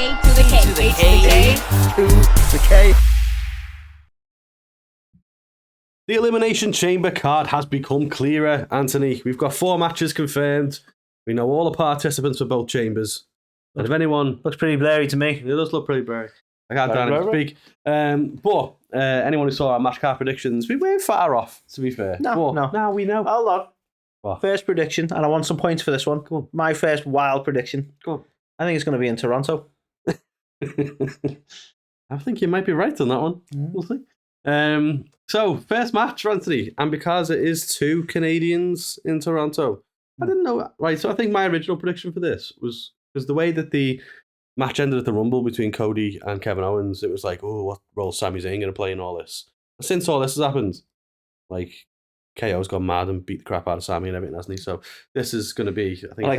A2theK. The Elimination Chamber card has become clearer, Anthony. We've got 4 matches confirmed. We know all the participants for both chambers. And if anyone... Looks pretty blurry to me. It does look pretty blurry. I can't try to speak. But anyone who saw our match card predictions, we weren't far off, to be fair. No. Now we know. Hold on. What? First prediction, and I want some points for this one. Go on. My first wild prediction. Go on. I think it's going to be in Toronto. I think you might be right on that one. We'll see. So, first match, Anthony, and because it is 2 Canadians in Toronto, I didn't know. Right, so I think my original prediction for this was the way that the match ended at the Rumble between Cody and Kevin Owens. It was like, oh, what role is Sami Zayn going to play in all this? Since all this has happened, like, KO's gone mad and beat the crap out of Sami and everything, hasn't he? So this is going to be, I think... Like,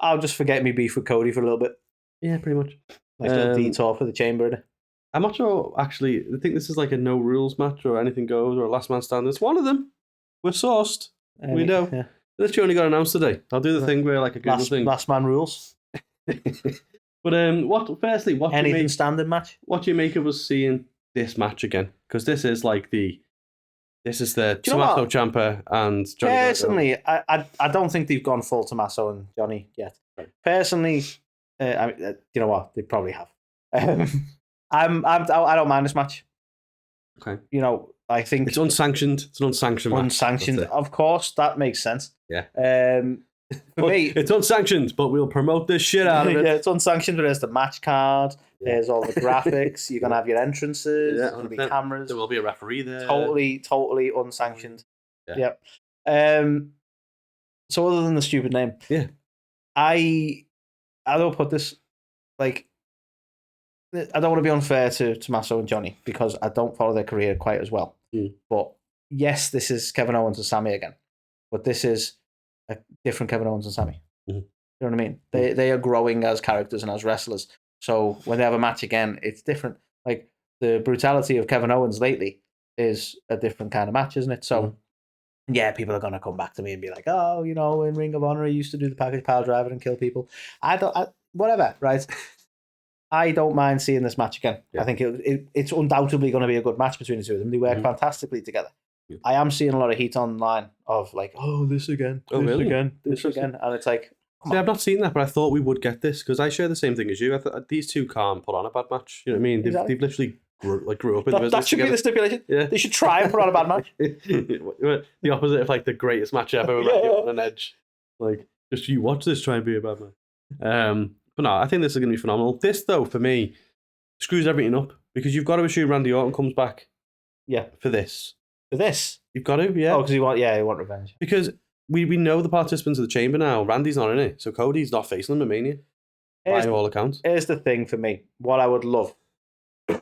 I'll just forget me beef with Cody for a little bit. Yeah, pretty much. Nice little detour for the chamber. I'm not sure, actually. I think this is like a no rules match or anything goes or a last man standing. It's one of them. We're sourced. We know. Yeah. Literally only got announced today. I'll do the thing where like a Google thing. Last man rules. But what anything standing match? What do you make of us seeing this match again? Because this is the Tommaso Ciampa and Johnny. Personally, I don't think they've gone full Tommaso and Johnny yet. Right. Personally, you know what? They probably have. I don't mind this match. Okay. You know, I think it's unsanctioned. It's an unsanctioned match. Unsanctioned, of course, that makes sense. Yeah. For me, it's unsanctioned, but we'll promote this shit out of it. Yeah, it's unsanctioned, but there's the match card. Yeah. There's all the graphics. You're gonna have your entrances. Yeah, there'll be cameras. There will be a referee there. Totally unsanctioned. Yeah. Yep. So other than the stupid name, yeah, I don't put this like. I don't want to be unfair to Tommaso and Johnny because I don't follow their career quite as well. But yes, this is Kevin Owens and Sami again. But this is a different Kevin Owens and Sami. You know what I mean? They are growing as characters and as wrestlers. So when they have a match again, it's different. Like the brutality of Kevin Owens lately is a different kind of match, isn't it? So yeah, people are going to come back to me and be like, oh, you know, in Ring of Honor, I used to do the package power driver and kill people. Whatever, right? I don't mind seeing this match again. Yeah. I think it's undoubtedly going to be a good match between the two of them. They work fantastically together. Yeah. I am seeing a lot of heat online of like, oh, this again, this again. And it's like, I've not seen that, but I thought we would get this because I share the same thing as you. I thought these two can't put on a bad match. You know what I mean? They've literally grew up in the business. That should be the stipulation. Yeah. They should try and put on a bad match. The opposite of like the greatest match ever, like on an edge. Like, just you watch this, try and be a bad match. But no, I think this is going to be phenomenal. This, though, for me, screws everything up because you've got to assume Randy Orton comes back. Yeah. For this. For this? You've got to, yeah. Oh, because he want revenge. Because we know the participants of the chamber now. Randy's not in it, so Cody's not facing them at Mania. By all accounts. Here's the thing for me. What I would love, and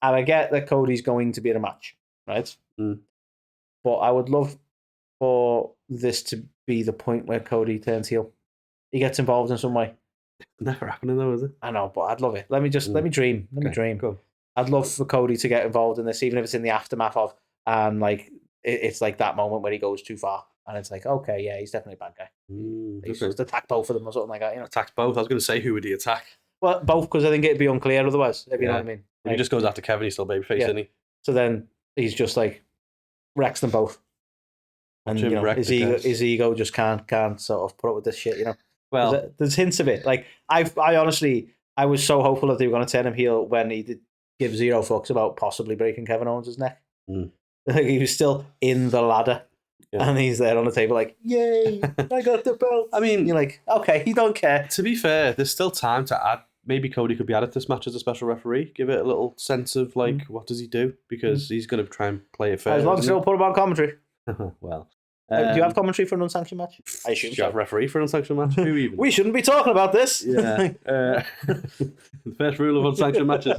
I get that Cody's going to be in a match, right? But I would love for this to be the point where Cody turns heel. He gets involved in some way. Never happening though, is it? I know, but I'd love it. Let me dream. Let me dream. Cool. I'd love for Cody to get involved in this, even if it's in the aftermath of, and like it's like that moment where he goes too far, and it's like, okay, yeah, he's definitely a bad guy. He's supposed to attack both of them or something like that. You know, attack both. I was going to say, who would he attack? Well, both, because I think it'd be unclear otherwise. If you know what I mean. Like, he just goes after Kevin. He's still babyface, isn't he? So then he's just like wrecks them both, and you know, his ego just can't sort of put up with this shit. You know. Well, there's hints of it. Like I honestly, I was so hopeful that they were going to turn him heel when he did give zero fucks about possibly breaking Kevin Owens' neck. Like he was still in the ladder, and he's there on the table like, "Yay, I got the belt." I mean, you're like, okay, you don't care. To be fair, there's still time to add. Maybe Cody could be added to this match as a special referee. Give it a little sense of like, what does he do? Because he's going to try and play it fair. As long as he'll put him on commentary. Well. Do you have commentary for an unsanctioned match? I assume. Do you have referee for an unsanctioned match? Who even? We shouldn't be talking about this. Yeah. The first rule of unsanctioned matches.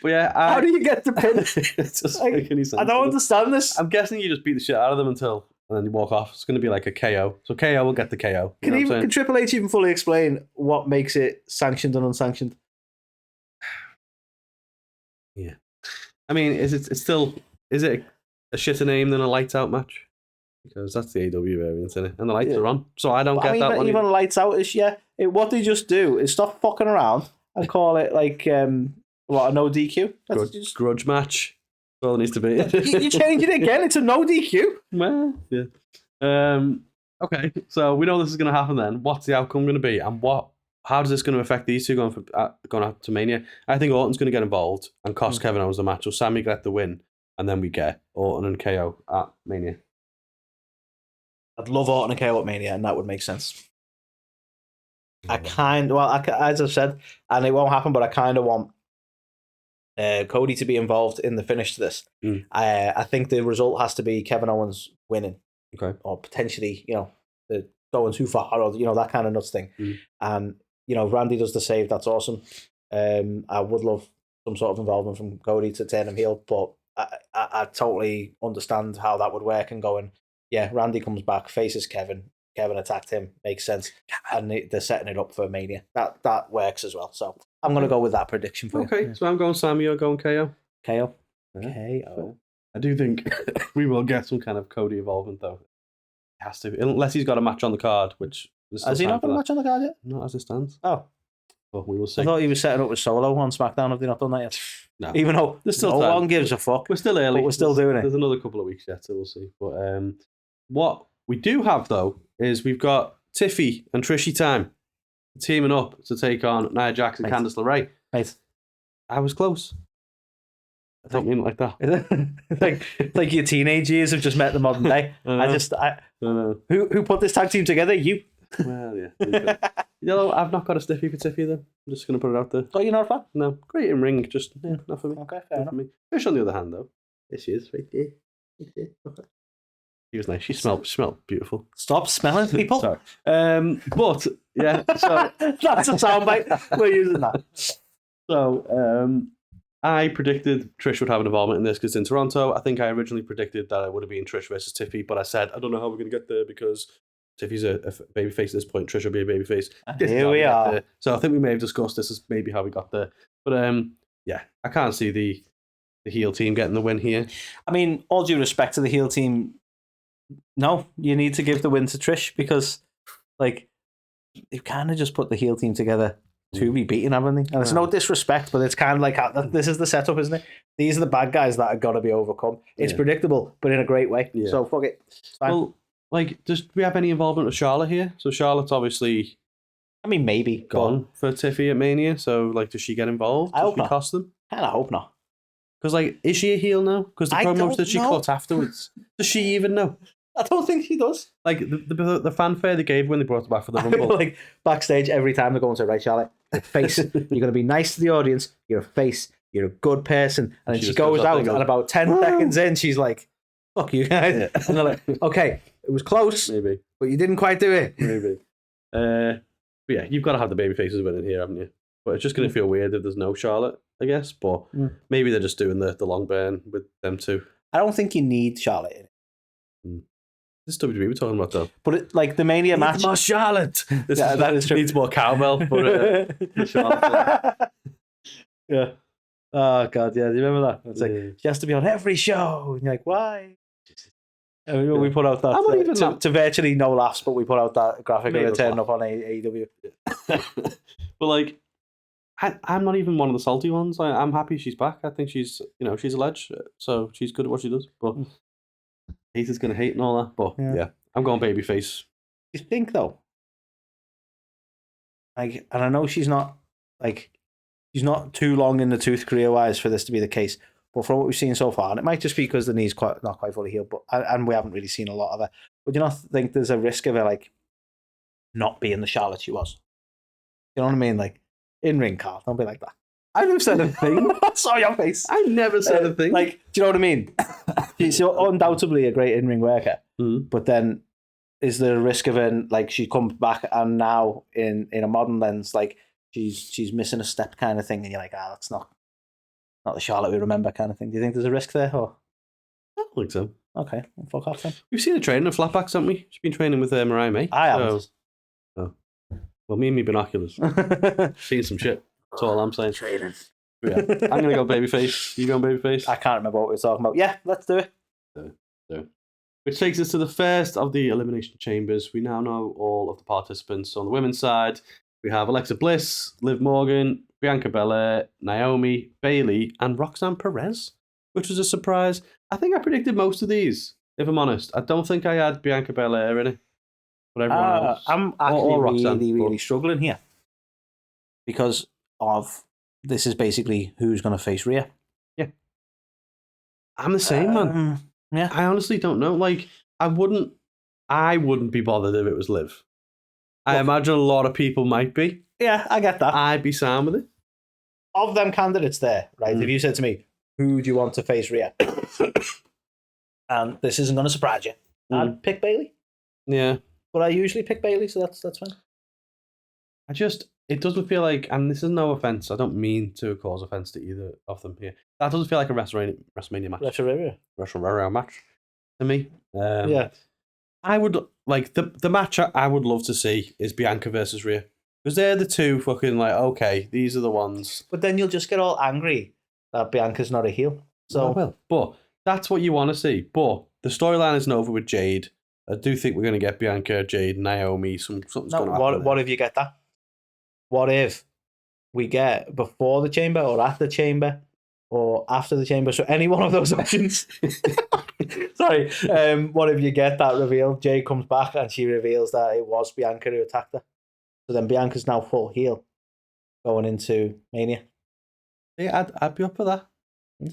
But yeah, how do you get the pin? It doesn't make any sense. I don't understand this. I'm guessing you just beat the shit out of them and then you walk off. It's going to be like a KO. So KO will get the KO. Can Triple H even fully explain what makes it sanctioned and unsanctioned? Yeah. I mean, is it a shitter name than a lights out match? Because that's the AW variant, isn't it? And the lights are on. So I don't get that one. Even lights out is, what they just do is stop fucking around and call it like a no DQ. Grudge match. That's all it needs to be. You change it again. It's a no DQ. Well, yeah. Okay, so we know this is going to happen then. What's the outcome going to be? And how is this going to affect these two going up to Mania? I think Orton's going to get involved and cost Kevin Owens the match. So Sami get the win, and then we get Orton and KO at Mania. I'd love Orton and KO at Mania, and that would make sense. As I've said, and it won't happen, but I kind of want Cody to be involved in the finish to this. I think the result has to be Kevin Owens winning. Okay. Or potentially, going too far, or that kind of nuts thing. And if Randy does the save, that's awesome. I would love some sort of involvement from Cody to turn him heel, but I totally understand how that would work and going, yeah, Randy comes back, faces Kevin attacked him, makes sense, and they're setting it up for Mania. That works as well. So I'm going to go with that prediction for you. Okay, so I'm going Sami, you're going KO. KO. Yeah. KO. I do think we will get some kind of Cody involvement, though. It has to be, unless he's got a match on the card, which... Has he not got a match on the card yet? Not as it stands. Oh. But we will see. I thought he was setting up with Solo on SmackDown. Have they not done that yet? No. Even though there's still no one gives a fuck. We're still early. But we're still doing it. There's another couple of weeks yet, so we'll see. But what we do have, though, is we've got Tiffy and Trishy time teaming up to take on Nia Jax and Candice LeRae. Mate. I was close. I don't mean it like that. like your teenage years have just met the modern day. I know. Who put this tag team together? You. Well, yeah. I've not got a stiffy for Tiffy, though. I'm just going to put it out there. Oh, you're not a fan? No. Great in ring, just not for me. Okay, fair enough. For me. Trish, on the other hand, though. There she is, right there. Okay. She was nice. She smelled beautiful. Stop smelling people. Sorry. But, yeah. So that's a soundbite. We're using that. So, I predicted Trish would have an involvement in this because in Toronto, I think I originally predicted that it would have been Trish versus Tiffy, but I said, I don't know how we're going to get there because Tiffy's a babyface at this point. Trish will be a babyface. Here we are. So I think we may have discussed this as maybe how we got there. But yeah, I can't see the heel team getting the win here. I mean, all due respect to the heel team, no, you need to give the win to Trish because, like, you've kind of just put the heel team together to be beaten, haven't they? And it's no disrespect, but it's kind of like this is the setup, isn't it? These are the bad guys that are got to be overcome. It's predictable, but in a great way. Yeah. So fuck it. It's fine. Well, like, do we have any involvement with Charlotte here? So Charlotte's obviously, I mean, maybe gone for Tiffy at Mania. So, like, does she get involved? I hope not. Cost them? I hope not. Because, like, is she a heel now? Because the promos that she cut afterwards, does she even know? I don't think she does. Like, the fanfare they gave when they brought her back for the Rumble. Like, backstage, every time they're going to, right, Charlotte, face, you're going to be nice to the audience, you're a face, you're a good person. And then she goes out, and about 10 seconds in, she's like, fuck you guys. Yeah. And they're like, okay, it was close, maybe, but you didn't quite do it. Maybe. But yeah, you've got to have the baby faces winning here, haven't you? But it's just going to feel weird if there's no Charlotte, I guess. But maybe they're just doing the long burn with them two. I don't think you need Charlotte in it. This is WWE we're talking about, though. But the Mania match. More Charlotte. That is true. Needs more cowbell for Charlotte. Yeah. Oh God, yeah. Do you remember that? It's like she has to be on every show, and you're like, why? And we put out that to virtually no laughs, but we put out that graphic of her turning up on AEW. But like, I'm not even one of the salty ones. I'm happy she's back. I think she's a ledge, so she's good at what she does. But haters gonna hate and all that. But yeah I'm going babyface. You think though? Like, and I know she's not too long in the tooth career wise for this to be the case. But from what we've seen so far, and it might just be because the knee's not quite fully healed, but and we haven't really seen a lot of her. But do you not think there's a risk of her like not being the Charlotte she was? You know what I mean? Like in ring, Carl, don't be like that. I never said a thing. I saw your face. I never said a thing. Like, do you know what I mean? She's undoubtedly a great in ring worker, but then is there a risk of her like she comes back and now in a modern lens like she's missing a step kind of thing, and you're like, that's not the Charlotte we remember kind of thing. Do you think there's a risk there? Or? I don't think so. Okay, well, fuck off then. We've seen her training in flatbacks, haven't we? She's been training with Mariah May. I haven't. Well, me and me binoculars. Seen some shit. That's all I'm saying. Training. Yeah. I'm going to go babyface. You going babyface? I can't remember what we were talking about. Yeah, let's do it. So. Which takes us to the first of the Elimination Chambers. We now know all of the participants. On the women's side, we have Alexa Bliss, Liv Morgan, Bianca Belair, Naomi, Bayley, and Roxanne Perez, which was a surprise. I think I predicted most of these, if I'm honest. I don't think I had Bianca Belair in it. But everyone else. I'm actually Roxanne, really struggling here because of this is basically who's going to face Rhea. Yeah. I'm the same, man. Yeah. I honestly don't know. Like, I wouldn't be bothered if it was Liv. I imagine a lot of people might be. Yeah, I get that. I'd be sound with it. Of them candidates there, right? If you said to me, who do you want to face Rhea? And this isn't going to surprise you. I'd pick Bayley. Yeah. But I usually pick Bayley, so that's fine. It doesn't feel like, and this is no offense, I don't mean to cause offense to either of them here. That doesn't feel like a WrestleMania match. WrestleMania match to me. Yeah. I would like the match I would love to see is Bianca versus Rhea. Because they're the two fucking like, okay, these are the ones. But then you'll just get all angry that Bianca's not a heel. So well, but that's what you want to see. But the storyline isn't over with Jade. I do think we're going to get Bianca, Jade, Naomi. Something's going to happen. What if you get that? What if we get before the chamber or at the chamber or after the chamber? So any one of those options. Sorry. What if you get that reveal? Jade comes back and she reveals that it was Bianca who attacked her. So then Bianca's now full heel going into Mania. Yeah, I'd be up for that,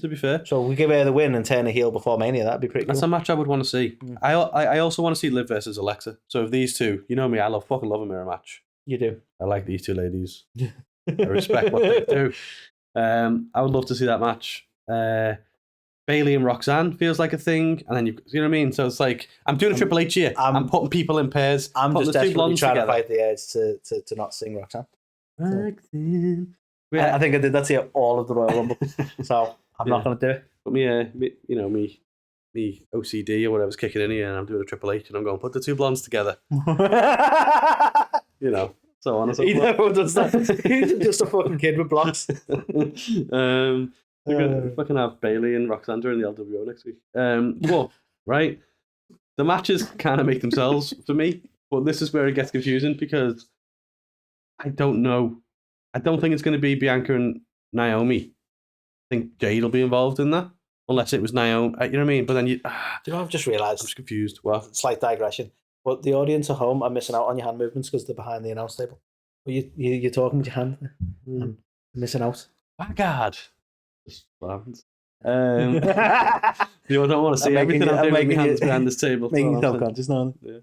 to be fair. So we give her the win and turn a heel before Mania. That'd be pretty cool. That's a match I would want to see. I also want to see Liv versus Alexa. So if these two, you know me, I fucking love a mirror match. You do. I like these two ladies. I respect what they do. I would love to see that match. Bayley and Roxanne feels like a thing, and then you know what I mean. So it's like I'm doing a Triple H here. I'm putting people in pairs. I'm just desperately trying to fight the edge to not sing Roxanne. Roxanne. I think I did that to you all of the Royal Rumble, so I'm not going to do it. But me OCD or whatever's kicking in here, and I'm doing a Triple H, and I'm going put the two blondes together. So on and so forth. He never does that. He's just a fucking kid with blocks. We're going to have Bayley and Roxanne during the LWO next week. Right? The matches kind of make themselves for me, but this is where it gets confusing because I don't know. I don't think it's going to be Bianca and Naomi. I think Jade will be involved in that, unless it was Naomi. You know what I mean? But then do you know what I've just realised? I'm just confused. What? Slight digression. But the audience at home are missing out on your hand movements because they're behind the announce table. But you're talking with your hand and missing out. My God. Just what happens. You don't want to see everything I'm doing with my hands behind this table. Making yourself conscious now. Yeah.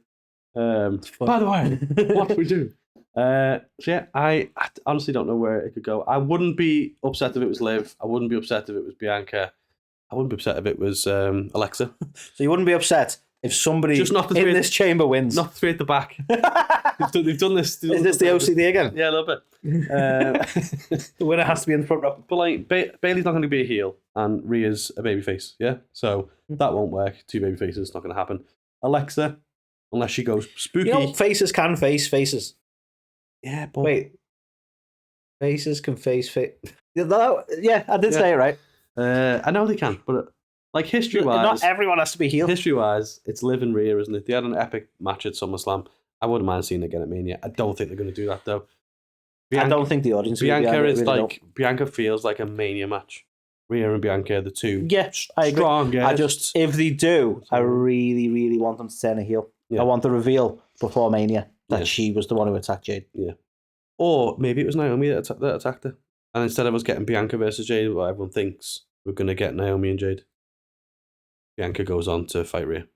By the way, what do we do? So yeah, I honestly don't know where it could go. I wouldn't be upset if it was Liv. I wouldn't be upset if it was Bianca. I wouldn't be upset if it was Alexa. So you wouldn't be upset if somebody just not in this chamber wins? Not the three at the back. They've done this. Is this the OCD again? Yeah, a little bit. The winner has to be in the front row. But like, Bayley's not going to be a heel, and Rhea's a babyface. Yeah, so that won't work. Two babyfaces, not going to happen. Alexa, unless she goes spooky. You know, faces can face faces. Yeah, but wait, faces can face. Yeah, I did say it right. I know they can, but like history-wise, not everyone has to be heel. History-wise, it's Liv and Rhea, isn't it? They had an epic match at SummerSlam. I wouldn't mind seeing it again at Mania. I don't think they're going to do that though. I don't think the audience. Bianca is like Bianca feels like a Mania match. Rhea and Bianca are the two. Yes, I agree. Strong, I just if they do, I really want them to turn a heel. Yeah. I want the reveal before Mania that she was the one who attacked Jade. Yeah, or maybe it was Naomi that attacked her, and instead of us getting Bianca versus Jade, what everyone thinks we're going to get Naomi and Jade. Bianca goes on to fight Rhea,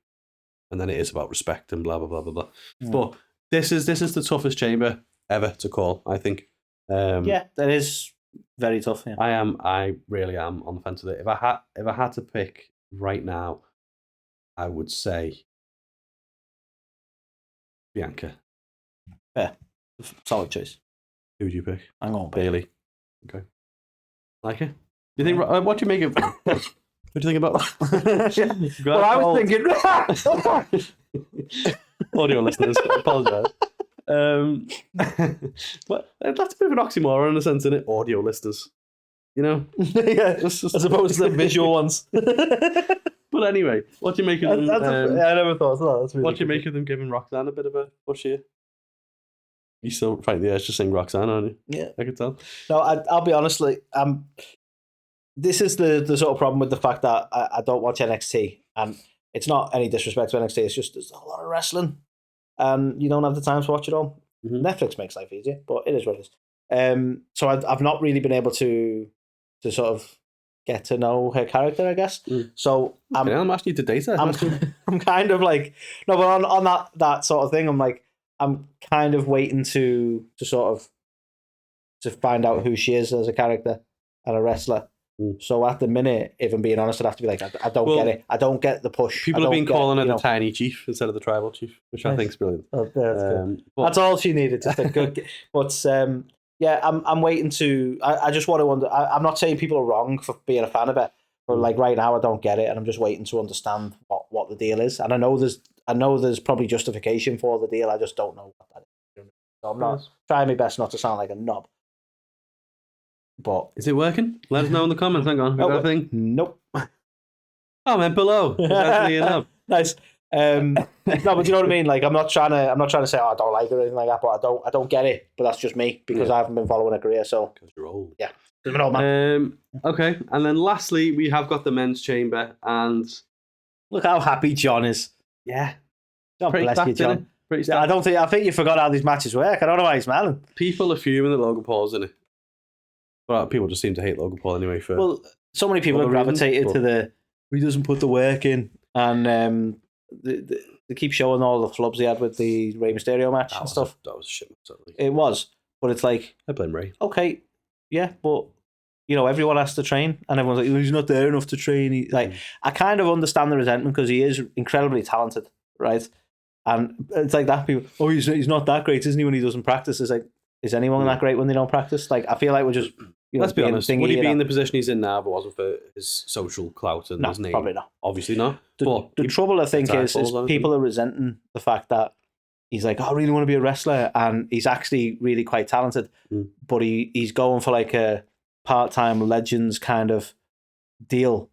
and then it is about respect and blah blah blah blah blah. Yeah. But this is the toughest chamber ever to call, I think. Yeah, that is very tough. Yeah. I really am on the fence with it. If I had to pick right now, I would say Bianca. Yeah, solid choice. Who would you pick? I'm going Bayley. Okay, like it. Do you think? What do you make of? What do you think about that? Well, I was thinking. Audio listeners, I apologise. But that's a bit of an oxymoron in a sense, isn't it? Audio listeners, you know, yeah, as opposed to the visual ones. But anyway, what do you make of them? I never thought of that. That's really what do you make of them giving Roxanne a bit of a push here? You still fight the urge to sing Roxanne, aren't you? Yeah. I can tell. No, I'll be honest. Like, this is the sort of problem with the fact that I don't watch NXT, and it's not any disrespect to NXT. It's just there's a lot of wrestling, and you don't have the time to watch it all. Mm-hmm. Netflix makes life easier, but it is what it is. So I've not really been able to sort of get to know her character, I guess. So I'm asking you to date her. I'm kind of like, no, but on that sort of thing, I'm kind of waiting to sort of to find out who she is as a character and a wrestler. So at the minute, if I'm being honest, I'd have to be like, I don't get it. I don't get the push. People have been calling her the tiny chief instead of the tribal chief, which I think is brilliant. Oh, that's all she needed. Just a good. But yeah, I'm waiting to. I just want to. I'm not saying people are wrong for being a fan of it, but like right now, I don't get it, and I'm just waiting to understand what the deal is. And I know there's probably justification for the deal. I just don't know what that is. So I'm not trying my best not to sound like a knob. But is it working? Let us know in the comments. Hang on, got a thing? Nope. Oh, man, below. It's actually enough. Nice. No, but you know what I mean. Like, I'm not trying to say, I don't like it or anything like that. But I don't get it. But that's just me because I haven't been following her career. So because you're old. Yeah, I'm an old man. Okay, and then lastly, we have got the men's chamber, and look how happy John is. Yeah, God bless you, John. Yeah, I think you forgot how these matches work. I don't know why he's smiling. People are fuming that Logan Paul's in it. Well, people just seem to hate Logan Paul anyway. Well, so many people have gravitated to he doesn't put the work in, and they keep showing all the flubs he had with the Rey Mysterio match and stuff. That was shit. It was, but it's like I blame Rey. Okay, yeah, but you know everyone has to train, and everyone's like, he's not there enough to train. I kind of understand the resentment because he is incredibly talented, right? And it's like that people, he's not that great, isn't he? When he doesn't practice, it's like. Is anyone that great when they don't practice? Like, I feel like we're just, let's be honest. Would he be in the position he's in now if it wasn't for his social clout and his name? Probably not. Obviously not. The trouble, I think, is people are resenting the fact that he's like, I really want to be a wrestler, and he's actually really quite talented, but he's going for like a part-time Legends kind of deal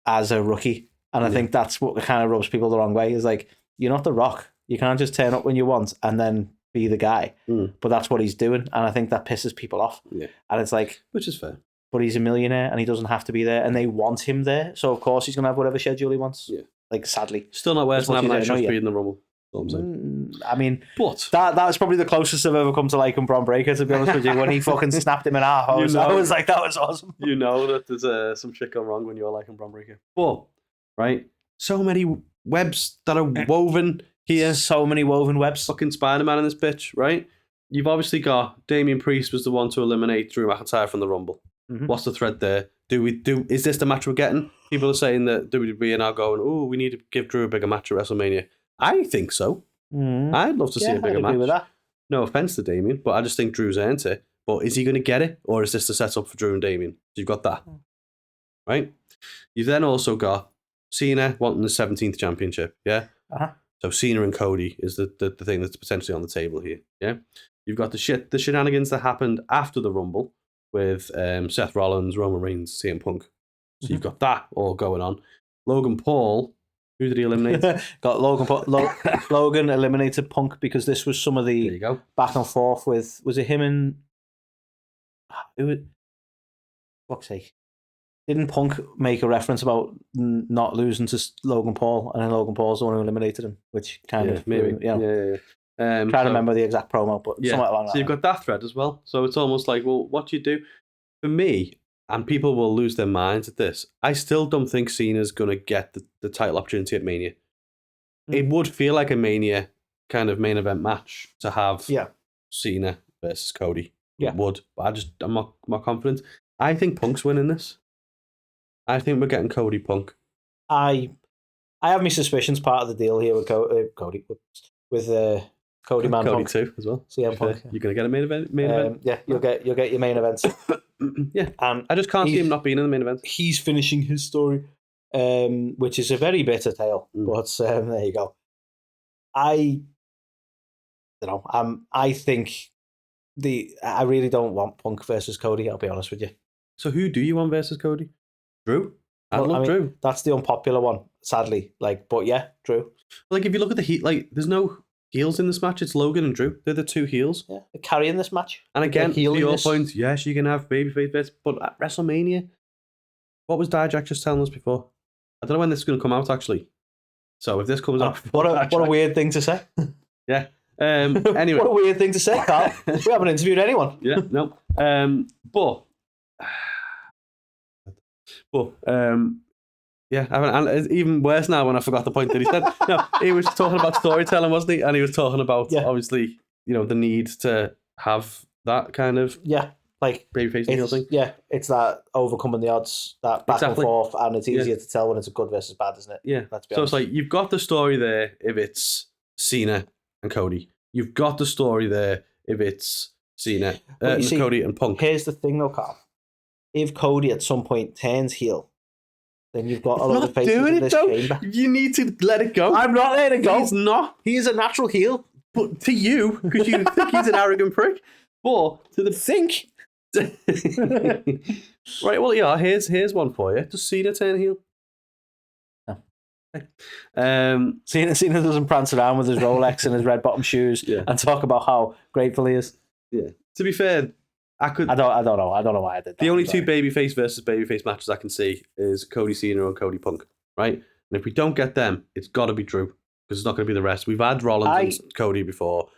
as a rookie, and I think that's what kind of rubs people the wrong way. Is like, you're not The Rock. You can't just turn up when you want and then be the guy, but that's what he's doing, and I think that pisses people off. Yeah, and it's like, which is fair, but he's a millionaire and he doesn't have to be there, and they want him there, so of course he's gonna have whatever schedule he wants. Yeah, like sadly, still not worse than having extra speed in the Rumble. I mean, but that's probably the closest I've ever come to liking Braun Breaker, to be honest with you. When he fucking snapped him in half, I was like, that was awesome. You know that there's some shit gone wrong when you're liking Braun Breaker. But right, so many webs that are woven here, so many woven webs. Fucking Spider-Man in this bitch, right? You've obviously got Damian Priest was the one to eliminate Drew McIntyre from the Rumble. What's the thread there? Is this the match we're getting? People are saying that WWE are now going, oh, we need to give Drew a bigger match at WrestleMania. I think so. I'd love to see a bigger match. With that. No offense to Damian, but I just think Drew's earned it. But is he going to get it, or is this the setup for Drew and Damian? So you've got that, right? You've then also got Cena wanting the 17th championship, yeah. So Cena and Cody is the thing that's potentially on the table here, yeah. You've got the shenanigans that happened after the Rumble with Seth Rollins, Roman Reigns, CM Punk. So you've got that all going on. Logan Paul, who did he eliminate? Got Logan Paul. Logan eliminated Punk because this was some of the there you go. Back and forth with, was it him and fuck's sake? Didn't Punk make a reference about not losing to Logan Paul, and then Logan Paul's the one who eliminated him, which kind of maybe, yeah. Trying to remember the exact promo, but somewhat along that. So you've got that thread as well. So it's almost like, well, what do you do? For me, and people will lose their minds at this, I still don't think Cena's going to get the title opportunity at Mania. It would feel like a Mania kind of main event match to have Cena versus Cody. It would, but I'm not confident. I think Punk's winning this. I think we're getting Cody Punk. I have my suspicions. Part of the deal here with Cody with Cody Man Cody Punk too as well. CM Punk. You're gonna get a main event. Yeah, you'll get your main events. Yeah, I just can't see him not being in the main event. He's finishing his story, which is a very bitter tale. But there you go. I don't know. I think I really don't want Punk versus Cody. I'll be honest with you. So who do you want versus Cody? Drew. I love Drew. That's the unpopular one, sadly. But yeah, Drew. Like if you look at the heat, like there's no heels in this match. It's Logan and Drew. They're the two heels. Yeah, they're carrying this match. And again, to your point, yes, you can have babyface bits, but at WrestleMania, what was Dijak just telling us before? I don't know when this is going to come out, actually. So if this comes out... What a weird thing to say. Yeah. Anyway. What a weird thing to say, Carl. We haven't interviewed anyone. Yeah, no. Yeah, and it's even worse now when I forgot the point that he said. No, he was talking about storytelling, wasn't he? And he was talking about, obviously, the need to have that kind of like babyface heel thing. Yeah, it's that overcoming the odds, that back and forth, and it's easier to tell when it's a good versus bad, isn't it? Yeah. So it's like, you've got the story there if it's Cena and Cody. You've got the story there if it's Cena, Cody and Punk. Here's the thing though, Carl. If Cody at some point turns heel, then you've got a lot of faces in this chamber. You need to let it go. I'm not letting it go. He's not. He is a natural heel. But to you, because you think he's an arrogant prick. But to the think. Right, well, yeah, here's one for you. Does Cena turn heel? No. Cena doesn't prance around with his Rolex and his red bottom shoes and talk about how grateful he is. Yeah. To be fair, I don't know. I don't know why I did that. The only two babyface versus babyface matches I can see is Cody Cena and Cody Punk, right? And if we don't get them, it's got to be Drew, because it's not going to be the rest. We've had Rollins and Cody before.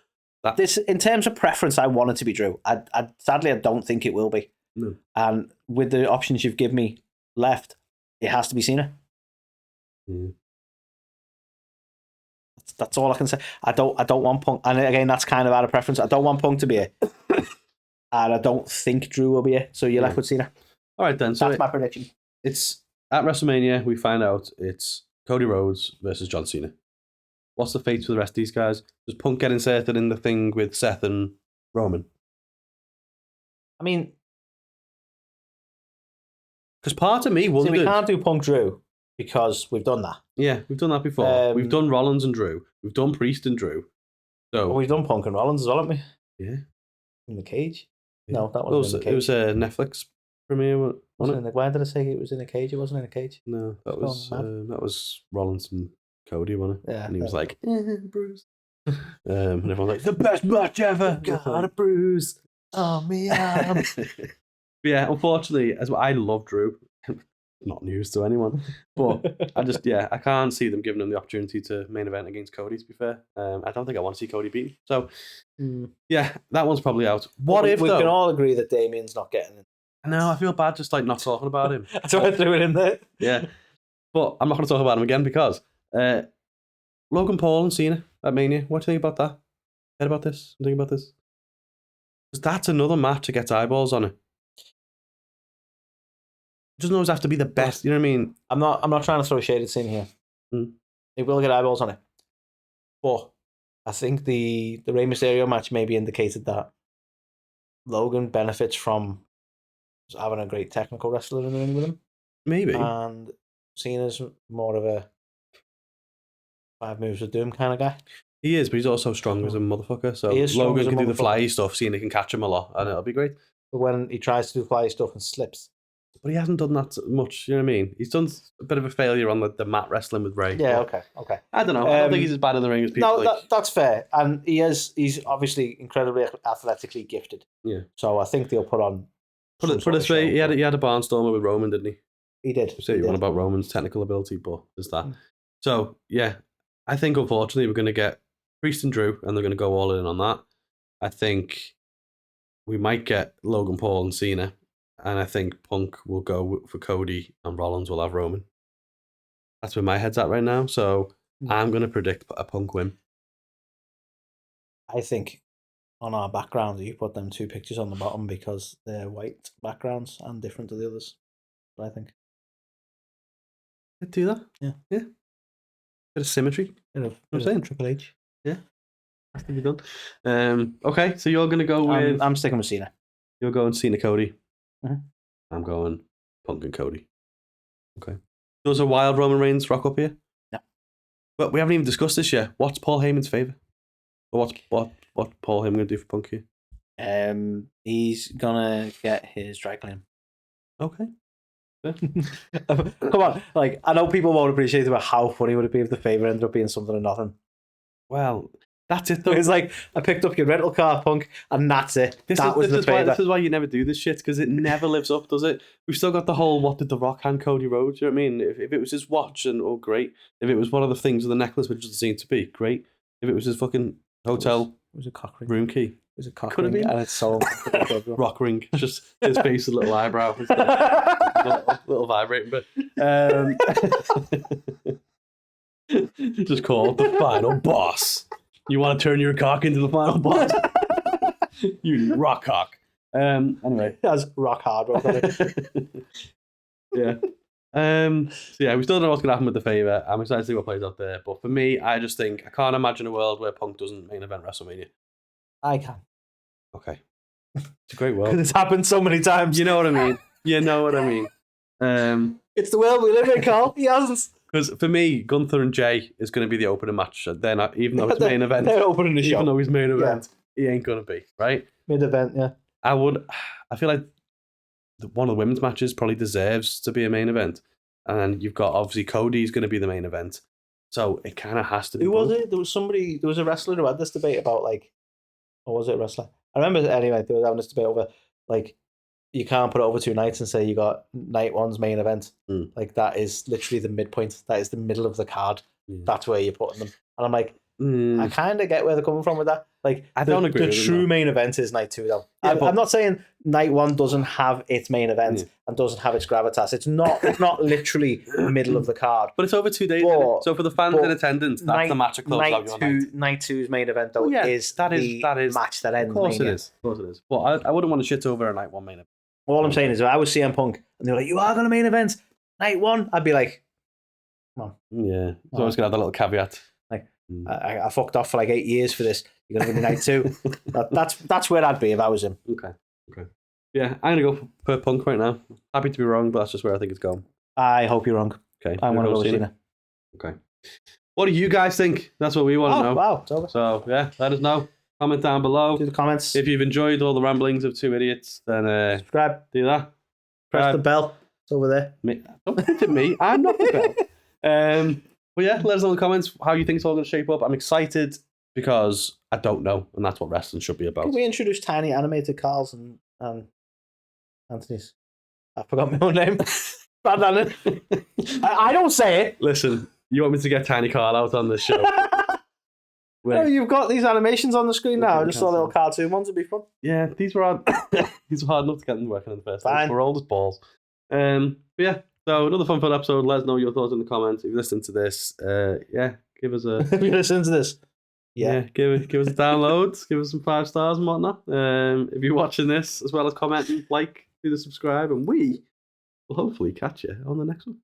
This, in terms of preference, I want it to be Drew. Sadly, I don't think it will be. No. And with the options you've given me left, it has to be Cena. Mm. That's all I can say. I don't want Punk, and again, that's kind of out of preference. I don't want Punk to be it. And I don't think Drew will be it. So you're left with Cena. All right, then. So that's my prediction. It's at WrestleMania, we find out it's Cody Rhodes versus John Cena. What's the fate for the rest of these guys? Does Punk get inserted in the thing with Seth and Roman? I mean, because part of me wondered... we can't do Punk Drew because we've done that. Yeah, we've done that before. We've done Rollins and Drew. We've done Priest and Drew. So we've done Punk and Rollins as well, haven't we? Yeah. In the cage? Yeah. No, that wasn't in the cage. It was a Netflix premiere, wasn't it? Why did I say it was in a cage? It wasn't in a cage. No, that was Rollins and Cody, wasn't it? Yeah. And he was like, Bruce. And everyone was like, the best match ever. Got a bruise on me arm. Yeah, unfortunately, I love Drew. Not news to anyone, but I can't see them giving him the opportunity to main event against Cody, to be fair. I don't think I want to see Cody beat. So, yeah, that one's probably out. We can all agree that Damien's not getting it. No, I feel bad just like not talking about him. That's why I threw it in there. Yeah, but I'm not going to talk about him again because Logan Paul and Cena at Mania. What do you think about that? Heard about this? Think about this? Because that's another match that gets eyeballs on it. It doesn't always have to be the best. You know what I mean? I'm not trying to throw shade at Cena here. It will get eyeballs on it, but I think the Rey Mysterio match maybe indicated that Logan benefits from having a great technical wrestler in the ring with him. Maybe. And Cena's more of a 5 moves of doom kind of guy. He is, but he's also strong as a motherfucker. So Logan can do the flyy stuff, Cena can catch him a lot, and it'll be great. But when he tries to do flyy stuff and slips. But he hasn't done that much, you know what I mean? He's done a bit of a failure on the mat wrestling with Rey. Yeah, okay. I don't know. I don't think he's as bad in the ring as people think. That's fair. And he's obviously incredibly athletically gifted. Yeah. So I think they'll put on... Put it this way, he had a barnstormer with Roman, didn't he? He did. Say you want about Roman's technical ability, but there's that. So, yeah, I think unfortunately we're going to get Priest and Drew, and they're going to go all in on that. I think we might get Logan Paul and Cena. And I think Punk will go for Cody and Rollins will have Roman. That's where my head's at right now. So I'm going to predict a Punk win. I think on our background, you put them 2 pictures on the bottom because they're white backgrounds and different to the others. I think. I'd do that. Yeah. Bit of symmetry. I'm saying Triple H. Yeah. Has to be done. Okay, so you're going to go with... I'm sticking with Cena. You're going Cena Cody. Mm-hmm. I'm going Punk and Cody. Okay. Does a wild Roman Reigns rock up here? No. But we haven't even discussed this yet. What's Paul Heyman's favour? Or what's Paul Heyman going to do for Punk here? He's gonna get his dry clean. Okay. Come on, like I know people won't appreciate it, but how funny would it be if the favour ended up being something or nothing? Well, That's it, though. It's like, I picked up your rental car, Punk, and that's it. This is why you never do this shit, because it never lives up, does it? We've still got the whole, what did The Rock hand Cody Rhodes? You know what I mean? If it was his watch, great. If it was one of the things with the necklace, which doesn't seem to be, great. If it was his fucking hotel it was a cock ring. room key. It was a cock Could have ring, been. and it's so uncomfortable. Rock ring. Just his face, a little eyebrow. little vibrating bit. Just called the final boss. You want to turn your cock into the final boss? You rock cock. Anyway. That's rock hard. Yeah. So yeah, we still don't know what's going to happen with the favour. I'm excited to see what plays out there. But for me, I just think I can't imagine a world where Punk doesn't main event WrestleMania. I can. Okay. It's a great world. Because it's happened so many times. You know what I mean? It's the world we live in, Carl. He hasn't. Because for me, Gunther and Jay is going to be the opening match. They're not, even though it's main event. They're opening the show. Even though he's main event, he ain't going to be, right? Mid event, yeah. I feel like one of the women's matches probably deserves to be a main event. And then you've got, obviously, Cody's going to be the main event. So it kind of has to be. Who was it? There was a wrestler who had this debate about, like, or was it a wrestler? I remember, anyway, they were having this debate over, like, you can't put it over 2 nights and say you got night one's main event. Like, that is literally the midpoint. That is the middle of the card. That's where you're putting them. And I'm like, I kind of get where they're coming from with that. Like, I don't agree. The true main event is night 2, though. Yeah, I'm not saying night 1 doesn't have its main event and doesn't have its gravitas. It's not literally middle of the card. But it's over 2 days. So for the fans in attendance, that's the match that closes out your night. Night 2's main event, though, is the match that ends. Of course it is. Well, I wouldn't want to shit over a night 1 main event. All I'm saying is, if I was CM Punk and they were like, "You are going to main event night 1," I'd be like, "Come on." Yeah, it's always going to have that little caveat. Like, I fucked off for like 8 years for this. You're going to give me night 2. That's where I'd be if I was him. Okay. Yeah, I'm going to go for Punk right now. Happy to be wrong, but that's just where I think it's going. I hope you're wrong. Okay. I want to go with Cena. Okay. What do you guys think? That's what we want to know. Wow, it's over. So, yeah, let us know. Comment down below. Do the comments. If you've enjoyed all the ramblings of 2 idiots, then subscribe. Do that. Press the bell. It's over there. Don't point at me. I'm not the bell. But yeah, let us know in the comments how you think it's all going to shape up. I'm excited because I don't know, and that's what wrestling should be about. Can we introduce tiny animated Carls and Anthony's? I forgot my own name. Bad on it. I don't say it. Listen, you want me to get Tiny Carl out on this show? No, you've got these animations on the screen now. I just saw little cartoon ones. Would be fun. Yeah, these were hard. These were hard enough to get them working in the first place. We're old as balls. But yeah, so another fun episode. Let us know your thoughts in the comments. If you listen to this, give us a. If you listen to this, give us a download. Give us some 5 stars and whatnot. If you're watching this, as well as commenting, like, do the subscribe, and we will hopefully catch you on the next one.